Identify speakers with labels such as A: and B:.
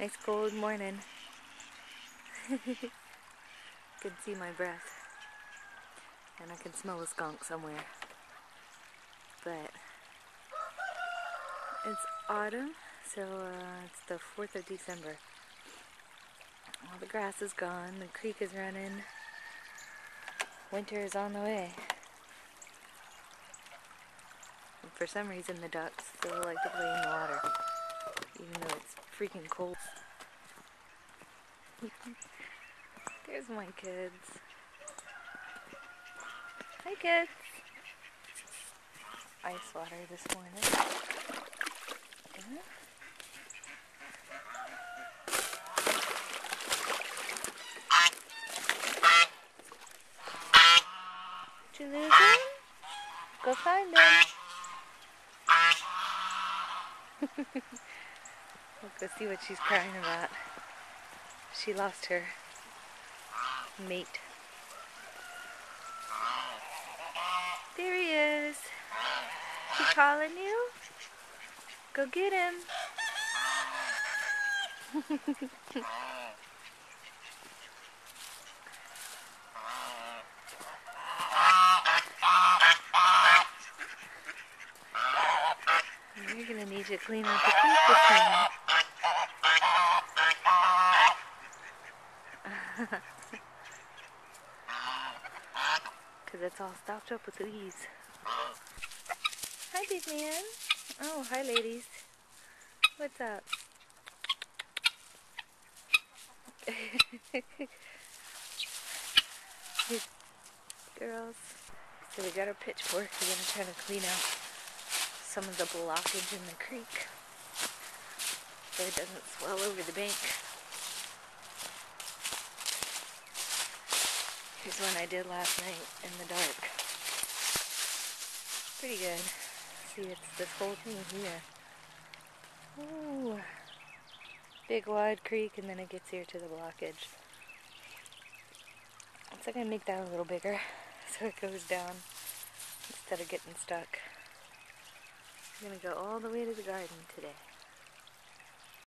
A: Nice cold morning. Can see my breath. And I can smell a skunk somewhere. But it's autumn, so it's the 4th of December. All the grass is gone, the creek is running. Winter is on the way. And for some reason the ducks still like to play in the water, even though it's freaking cold. There's my kids. Hi kids! Ice water this morning. Did you lose him? Go find him. We'll go see what she's crying about. She lost her mate. There he is. He calling you? Go get him. You're gonna need to clean up the creek this time. Because it's all stopped up with weeds. Hi, big man. Oh, hi, ladies. What's up? Girls. So we got our pitchfork. We're going to try to clean out some of the blockage in the creek so it doesn't swell over the bank. Here's one I did last night in the dark. Pretty good. See, it's this whole thing here. Ooh. Big wide creek, and then it gets here to the blockage. So I'm going to make that a little bigger so it goes down instead of getting stuck. I'm going to go all the way to the garden today.